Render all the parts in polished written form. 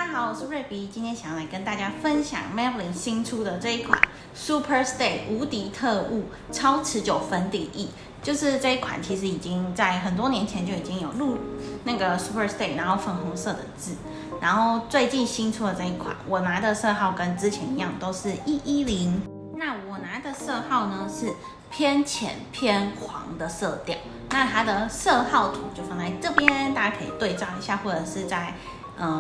大家好，我是瑞比，今天想要来跟大家分享 Maybelline 新出的这一款 Super Stay 无敌特务超持久粉底液。就是这一款其实已经在很多年前就已经有入那个 Super Stay， 然后粉红色的字，然后最近新出的这一款，我拿的色号跟之前一样，都是110。那我拿的色号呢是偏浅偏黄的色调，那它的色号图就放在这边，大家可以对照一下，或者是在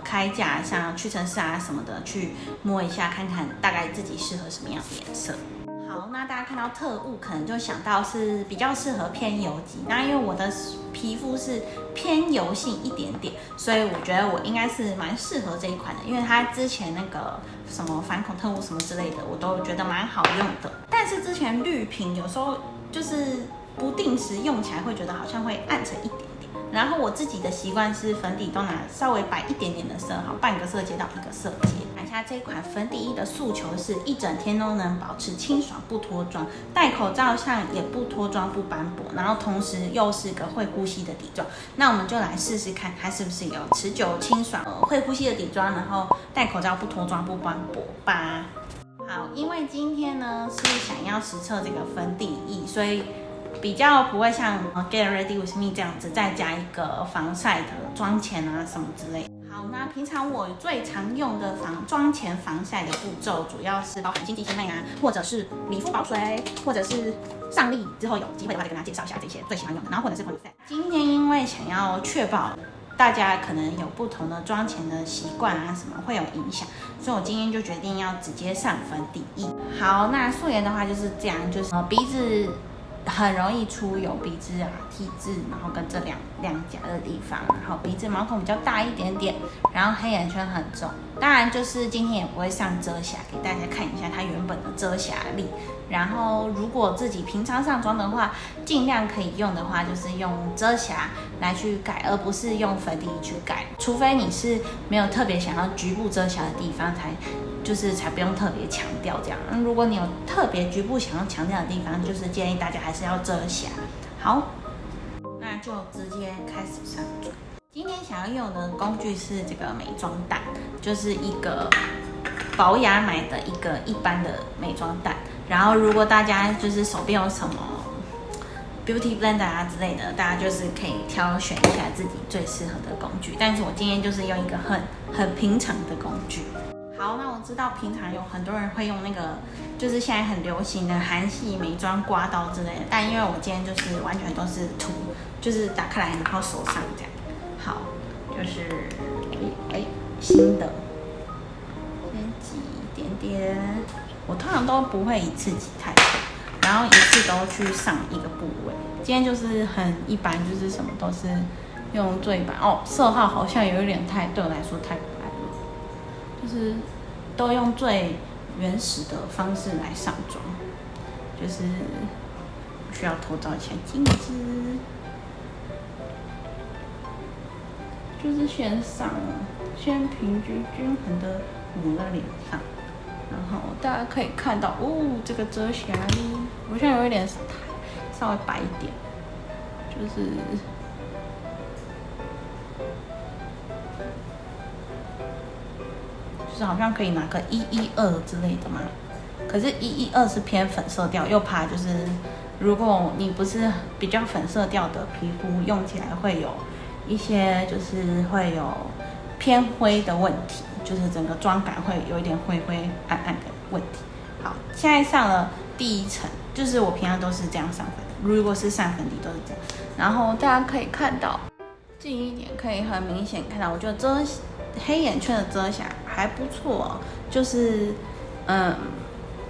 开架像屈臣氏啊什么的去摸一下，看看大概自己适合什么样的颜色。好，那大家看到特务可能就想到是比较适合偏油肌，那因为我的皮肤是偏油性一点点，所以我觉得我应该是蛮适合这一款的，因为它之前那个什么反恐特务什么之类的，我都觉得蛮好用的。但是之前绿瓶有时候就是不定时用起来会觉得好像会暗沉一点点，然后我自己的习惯是粉底都拿稍微白一点点的色号，半个色阶到一个色阶。看一下这款粉底液的诉求是一整天都能保持清爽不脱妆，戴口罩上也不脱妆不斑驳，然后同时又是个会呼吸的底妆。那我们就来试试看它是不是有持久清爽会呼吸的底妆，然后戴口罩不脱妆不斑驳吧。好，因为今天呢是想要实测这个粉底液，所以比较不会像 Get Ready With Me 这样子再加一个防晒的妆前啊什么之类的。好，那平常我最常用的妆前防晒的步骤，主要是包含心肌纤维啊，或者是理肤宝水，或者是上力。之后有机会的话，再跟大家介绍一下这些最喜欢用的，然后或者是 Concealer。今天因为想要确保大家可能有不同的妆前的习惯啊，什么会有影响，所以我今天就决定要直接上粉底液。好，那素颜的话就是这样，就是鼻子很容易出油，鼻子啊、T 字，然后跟这两颊的地方，然后鼻子毛孔比较大一点点，然后黑眼圈很重。当然，就是今天也不会上遮瑕，给大家看一下它原本的遮瑕力。然后，如果自己平常上妆的话，尽量可以用的话，就是用遮瑕来去盖，而不是用粉底液去盖。除非你是没有特别想要局部遮瑕的地方，才不用特别强调这样。如果你有特别局部想要强调的地方，就是建议大家还是要遮瑕。好，那就直接开始上妆。今天想要用的工具是这个美妆蛋，就是一个宝雅买的一个一般的美妆蛋。然后如果大家就是手边有什么 Beauty Blender 啊之类的，大家就是可以挑选一下自己最适合的工具。但是我今天就是用一个很平常的工具。好，那我知道平常有很多人会用那个，就是现在很流行的韩系美妆刮刀之类的，但因为我今天就是完全都是涂，就是打开来然后手上这样。好，就是新的，先挤一点点。我通常都不会一次挤太多，然后一次都去上一个部位。今天就是很一般，就是什么都是用最一般。色号好像有一点对我来说太白了，就是都用最原始的方式来上妆，就是需要偷照一下镜子，就是先平均均衡的抹在脸上。然后大家可以看到，这个遮瑕力好像有一点稍微白一点，就是好像可以拿个112之类的嘛。可是112是偏粉色调，又怕就是如果你不是比较粉色调的皮肤，用起来会有一些就是会有偏灰的问题，就是整个妆感会有一点灰暗暗的问题。好，现在上了第一层，就是我平常都是这样上粉的，如果是上粉底都是这样。然后大家可以看到，近一点可以很明显看到，我觉得黑眼圈的遮瑕还不错，就是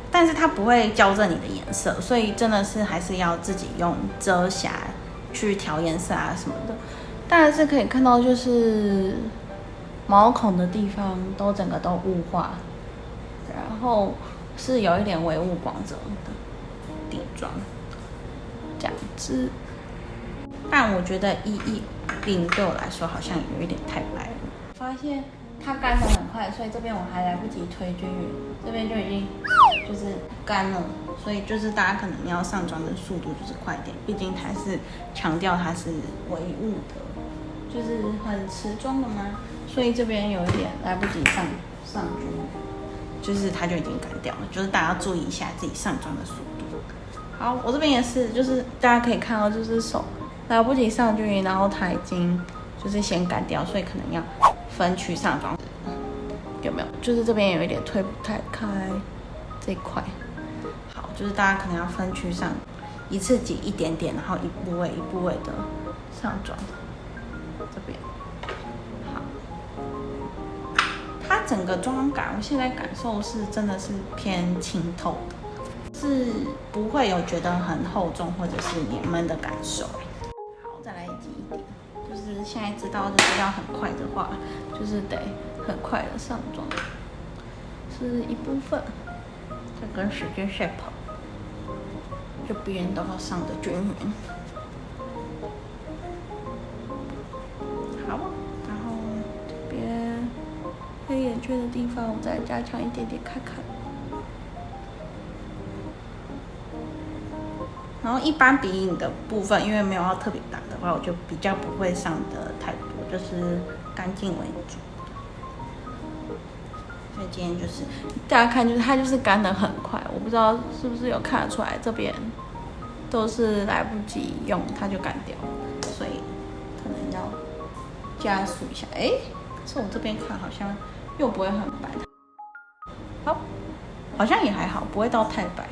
但是它不会矫正你的颜色，所以真的是还是要自己用遮瑕去调颜色啊什么的。但是可以看到，就是毛孔的地方都整个都雾化，然后是有一点微雾光泽的底妆，这样子。但我觉得110对我来说好像有一点太白了。发现它干得很快，所以这边我还来不及推均匀，这边就已经就是干了。所以就是大家可能要上妆的速度就是快点，毕竟它是强调它是微雾的就是很持妆的嘛，所以这边有一点来不及上妆，就是它就已经干掉了，就是大家要注意一下自己上妆的速度。好，我这边也是，就是大家可以看到，就是手来不及上均匀，然后它已经就是先干掉，所以可能要分区上妆。有没有？就是这边有一点推不太开这一块。好，就是大家可能要分区上，一次挤一点点，然后一部位一部位的上妆。这边好，它整个妆感，我现在感受是真的是偏清透的，是不会有觉得很厚重或者是黏闷的感受。好，再来挤一点，就是现在知道就是要很快的话，就是得很快的上妆，是一部分，再跟时间赛跑，这边都要上的均匀。好，然后这边黑眼圈的地方，我再加强一点点看看。然后一般鼻影的部分，因为没有要特别打的话，我就比较不会上的太多，就是干净为主。所以今天就是大家看，就是它就是干得很快，我不知道是不是有看得出来，这边都是来不及用它就干掉，所以可能要加速一下。哎，可是我这边看好像又不会很白，好，好像也还好，不会到太白。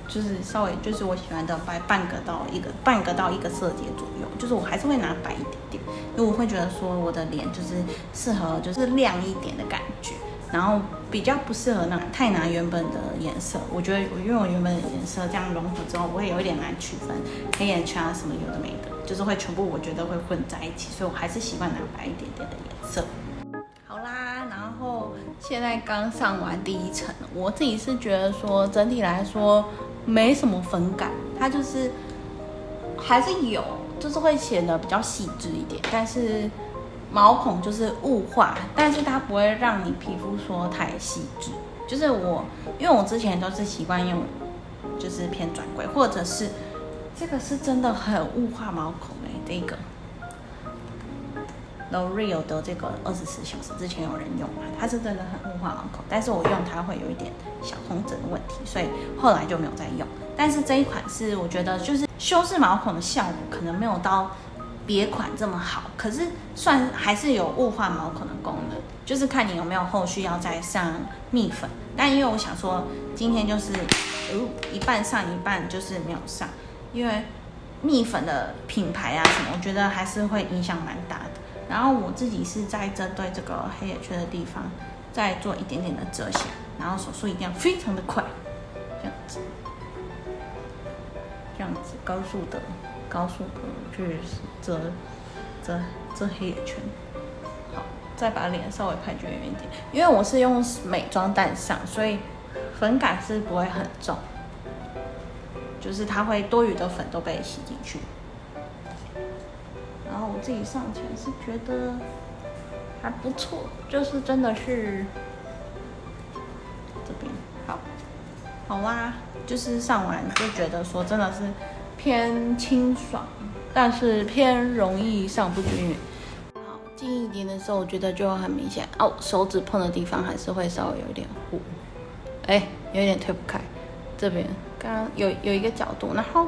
就是稍微就是我喜欢的白半个到一个色阶左右，就是我还是会拿白一点点，因为我会觉得说我的脸就是适合就是亮一点的感觉，然后比较不适合太拿原本的颜色。我觉得因为我原本的颜色这样融合之后，我会有一点难区分黑眼圈啊什么有的没的，就是会全部我觉得会混在一起，所以我还是习惯拿白一点点的颜色。好啦，然后现在刚上完第一层，我自己是觉得说整体来说没什么粉感，它就是还是有，就是会显得比较细致一点，但是毛孔就是雾化，但是它不会让你皮肤说太细致。就是因为我之前都是习惯用就是偏专柜，或者是这个是真的很雾化毛孔这个L'Oreal 的这个24小时之前有人用嘛，它是真的很雾化毛孔，但是我用它会有一点小红疹的问题，所以后来就没有再用。但是这一款是我觉得就是修饰毛孔的效果可能没有到别款这么好，可是算还是有雾化毛孔的功能，就是看你有没有后续要再上蜜粉。但因为我想说今天就是一半上一半就是没有上，因为蜜粉的品牌啊什么，我觉得还是会影响蛮大的。然后我自己是在针对这个黑眼圈的地方再做一点点的遮瑕，然后手速一定要非常的快，这样子高速的去遮黑眼圈。好，再把脸稍微拍均匀一点，因为我是用美妆蛋上，所以粉感是不会很重，就是它会多余的粉都被吸进去。然后我自己上起来是觉得还不错，就是真的是这边好啦，就是上完就觉得说真的是偏清爽，但是偏容易上不均匀。好，近一点的时候我觉得就很明显哦，手指碰的地方还是会稍微有一点糊，有一点推不开。这边刚刚有一个角度，然后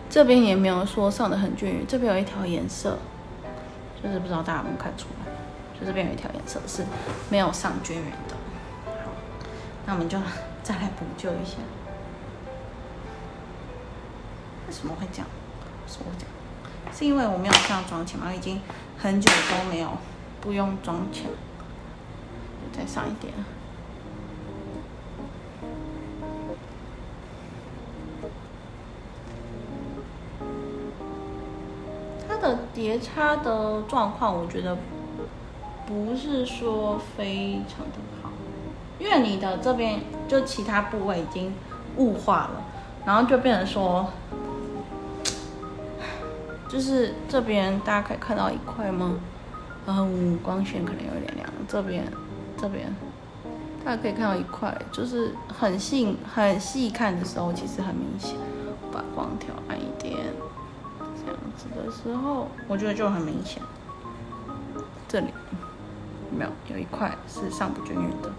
这边也没有说上的很均匀，这边有一条颜色，就是不知道大家有没有看出来，就这边有一条颜色是没有上均匀的。好，那我们就再来补救一下。为什么会这样？是因为我没有上妆前嘛，我已经很久都没有不用妆前，再上一点。的叠擦的状况，我觉得不是说非常的好，因为你的这边就其他部位已经雾化了，然后就变成说，就是这边大家可以看到一块吗？然后光线可能有点亮，这边大家可以看到一块，就是很细看的时候，其实很明显。把光调暗一点。这样子的时候，我觉得就很明显。这里没有一块是上不均匀的，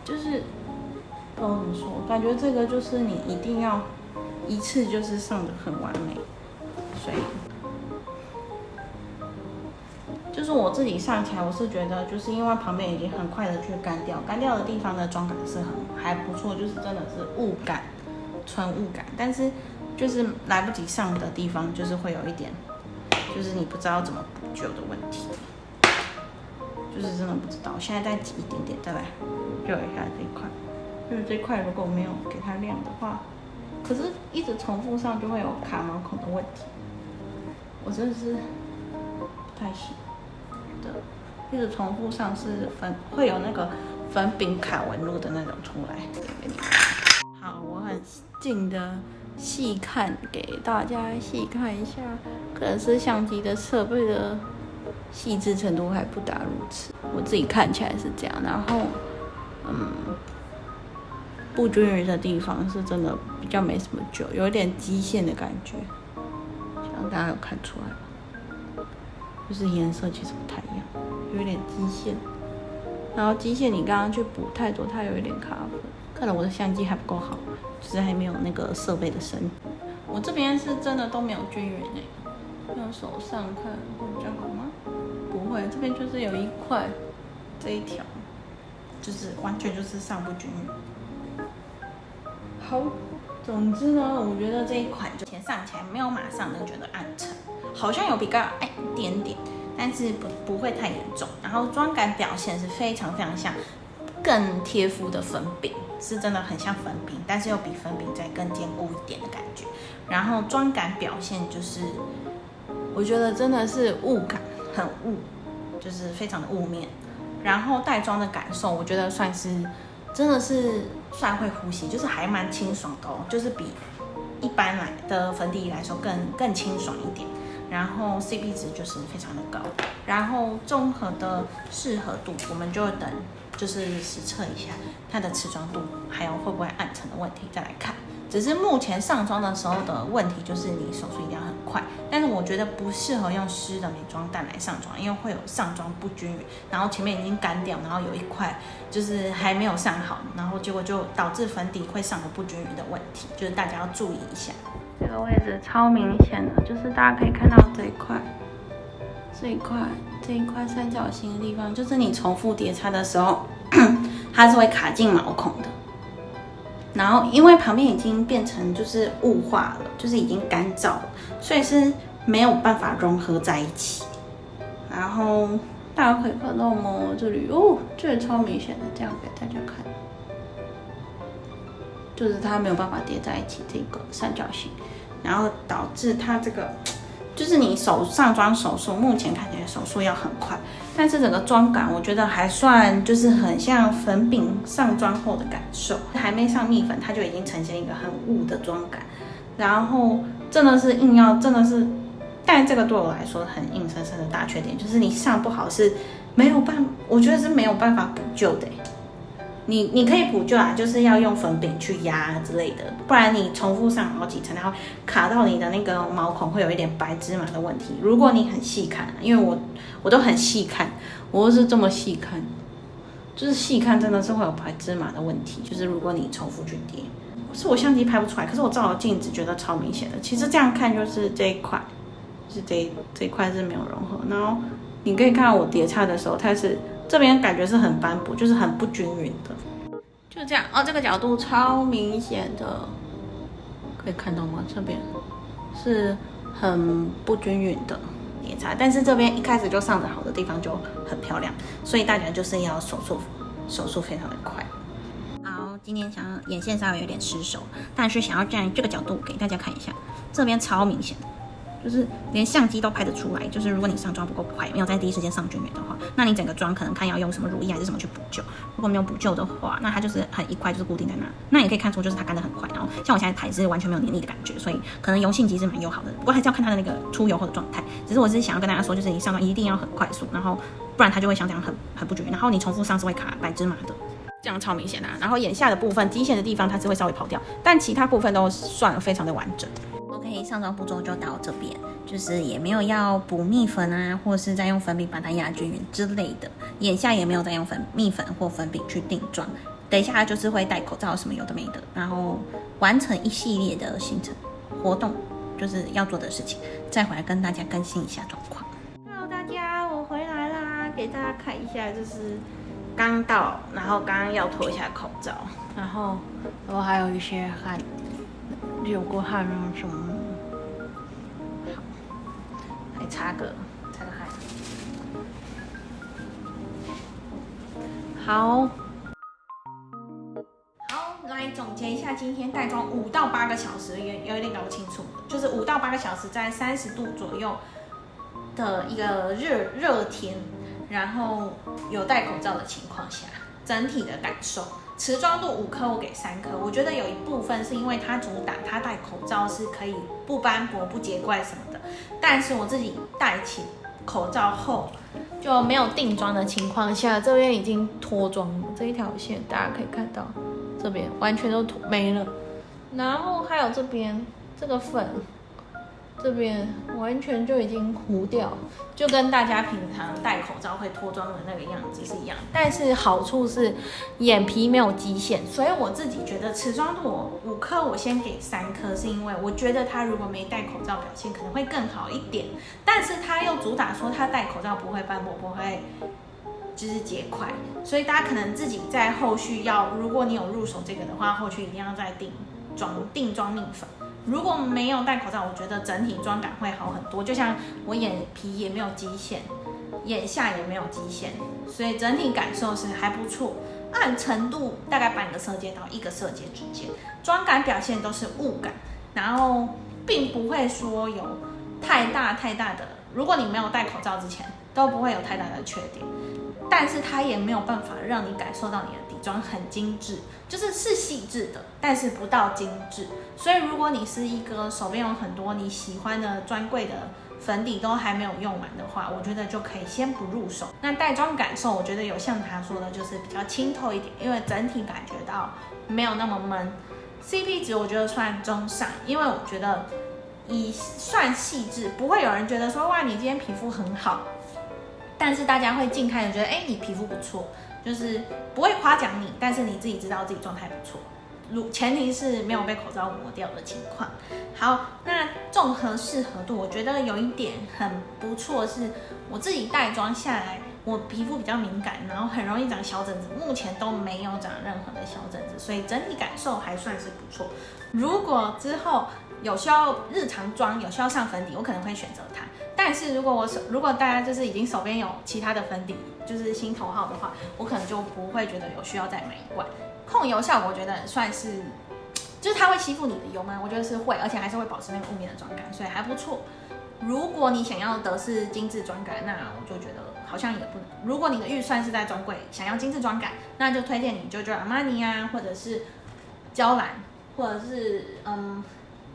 就是不知道怎么说，感觉这个就是你一定要一次就是上的很完美，所以就是我自己上起来，我是觉得就是因为旁边已经很快的去干掉，干掉的地方的妆感是还不错，就是真的是雾感，纯雾感，但是就是来不及上的地方，就是会有一点，就是你不知道怎么补救的问题，就是真的不知道。现在再挤一点点，再来热一下这一块，就是这块如果没有给它亮的话，可是一直重复上就会有卡毛孔的问题，我真的是不太行。一直重复上是会有那个粉饼卡纹路的那种出来。好，我很近的细看给大家细看一下，可能是相机的设备的细致程度还不达如此，我自己看起来是这样。然后，不均匀的地方是真的比较没什么救，有一点基线的感觉，想大家有看出来吗？就是颜色其实不太一样，有一点基线，然后基线你刚刚去补太多，它有一点卡粉，可能我的相机还不够好，就是还没有那个设备的深。我这边是真的都没有均匀用手上看会比较好吗？不会，这边就是有一块这一条，就是完全就是上不均匀。好，总之呢，我觉得这一款就前上起来没有马上就觉得暗沉。好像有比较暗一点点，但是不会太严重。然后妆感表现是非常非常像更贴肤的粉饼，是真的很像粉饼，但是又比粉饼再更坚固一点的感觉。然后妆感表现就是，我觉得真的是雾感很雾，就是非常的雾面。然后带妆的感受，我觉得算是真的是算会呼吸，就是还蛮清爽的哦，就是比一般来的粉底来说更清爽一点。然后 CP 值就是非常的高，然后综合的适合度，我们就等就是实测一下它的持妆度，还有会不会暗沉的问题再来看。只是目前上妆的时候的问题就是你手速一定要很快，但是我觉得不适合用湿的美妆蛋来上妆，因为会有上妆不均匀，然后前面已经干掉，然后有一块就是还没有上好，然后结果就导致粉底会上的不均匀的问题，就是大家要注意一下。这个位置超明显的，就是大家可以看到这一块三角形的地方，就是你重复叠擦的时候，它是会卡进毛孔的。然后因为旁边已经变成就是雾化了，就是已经干燥了，所以是没有办法融合在一起。然后大家可以看到吗？这里这里超明显的，这样给大家看。就是它没有办法叠在一起这个三角形，然后导致它这个就是你上妆手速目前看起来手速要很快，但是整个妆感我觉得还算就是很像粉饼上妆后的感受，还没上蜜粉它就已经呈现一个很雾的妆感，然后真的是真的是，但这个对我来说很硬生生的大缺点就是你上不好是我觉得是没有办法补救的。你可以补救啊，就是要用粉饼去压之类的，不然你重复上好几层，然后卡到你的那个毛孔会有一点白芝麻的问题。如果你很细看，因为我都很细看，我是这么细看，就是细看真的是会有白芝麻的问题。就是如果你重复去叠，是我相机拍不出来，可是我照了镜子觉得超明显的。其实这样看就是这一块，就是这一块是没有融合，然后你可以看到我叠擦的时候，它是。这边感觉是很斑驳，就是很不均匀的，就这样哦。这个角度超明显的，可以看到吗？这边是很不均匀的叠擦，但是这边一开始就上得好的地方就很漂亮，所以大家就是要手速非常的快。好，今天想要眼线稍微有点失手，但是想要站这个角度给大家看一下，这边超明显的。就是连相机都拍得出来，就是如果你上妆不够快，没有在第一时间上均匀的话，那你整个妆可能看要用什么乳液还是什么去补救。如果没有补救的话，那它就是很一块就是固定在那。那你可以看出就是它干得很快，然后像我现在拍是完全没有黏腻的感觉，所以可能油性其实蛮友好的。不过还是要看它的那个出油后的状态。只是我是想要跟大家说，就是你上妆一定要很快速，然后不然它就会像这样很不均匀，然后你重复上是会卡白芝麻的。这样超明显的然后眼下的部分基线的地方它是会稍微跑掉，但其他部分都算非常的完整。OK， 上妆步骤就到这边，就是也没有要补蜜粉啊，或是再用粉饼把它压均匀之类的。眼下也没有再用蜜粉或粉饼去定妆。等一下就是会戴口罩什么有的没的，然后完成一系列的行程活动，就是要做的事情，再回来跟大家更新一下状况。Hello， 大家，我回来啦，给大家看一下，就是刚到，然后刚刚要脱一下口罩，然后还有一些汗，流过汗啊什么。还擦个汗。好，来总结一下今天带妆5到8个小时，有点搞不清楚，就是5到8个小时在30度左右的一个热天，然后有戴口罩的情况下，整体的感受，持妆度5颗我给3颗，我觉得有一部分是因为它主打它戴口罩是可以不斑驳、不结怪什么的，但是我自己戴起口罩后就没有定妆的情况下，这边已经脱妆了，这一条线大家可以看到，这边完全都没了，然后还有这边这个粉。这边完全就已经糊掉，就跟大家平常戴口罩会脱妆的那个样子是一样。但是好处是眼皮没有极限，所以我自己觉得持妆度5颗我先给3颗，是因为我觉得它如果没戴口罩表现可能会更好一点。但是它又主打说它戴口罩不会斑驳，不会就是结块，所以大家可能自己在后续如果你有入手这个的话，后续一定要再定妆蜜粉。如果没有戴口罩，我觉得整体妆感会好很多。就像我眼皮也没有极限，眼下也没有极限，所以整体感受是还不错。暗程度大概半个色阶到1个色阶之间，妆感表现都是雾感，然后并不会说有太大的。如果你没有戴口罩之前，都不会有太大的缺点。但是它也没有办法让你感受到你的底妆很精致，就是细致的，但是不到精致。所以如果你是一个手边有很多你喜欢的专柜的粉底都还没有用完的话，我觉得就可以先不入手。那带妆感受，我觉得有像他说的，就是比较清透一点，因为整体感觉到没有那么闷。CP 值我觉得算中上，因为我觉得算细致，不会有人觉得说哇你今天皮肤很好。但是大家会近看的觉得，你皮肤不错，就是不会夸奖你，但是你自己知道自己状态不错，前提是没有被口罩磨掉的情况。好，那综合适合度，我觉得有一点很不错，是我自己带妆下来，我皮肤比较敏感，然后很容易长小疹子，目前都没有长任何的小疹子，所以整体感受还算是不错。如果之后有需要日常妆，有需要上粉底，我可能会选择它。但是如果大家就是已经手边有其他的粉底，就是心头好的话，我可能就不会觉得有需要再买一罐。控油效果我觉得算是，就是它会吸附你的油吗？我觉得是会，而且还是会保持那个雾面的妆感，所以还不错。如果你想要的是精致妆感，那我就觉得好像也不能。如果你的预算是在专柜，想要精致妆感，那就推荐你JoJo Armani 啊，或者是娇兰，或者是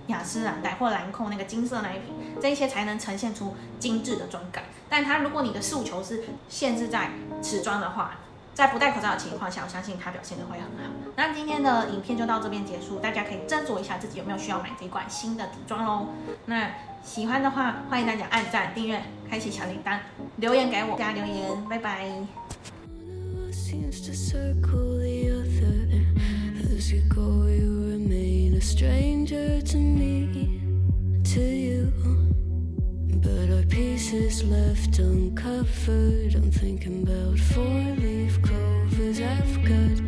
雅诗兰黛或兰蔻那个金色那一瓶，这一些才能呈现出精致的妆感。但如果你的诉求是限制在持妆的话，在不戴口罩的情况下，我相信它表现的会很好。那今天的影片就到这边结束，大家可以斟酌一下自己有没有需要买这一罐新的底妆咯。那喜欢的话，欢迎大家按赞、订阅、开启小铃铛、留言给我，加留言，拜拜。A stranger to me, to you, but our pieces left uncovered. I'm thinking about 4-leaf clovers I've got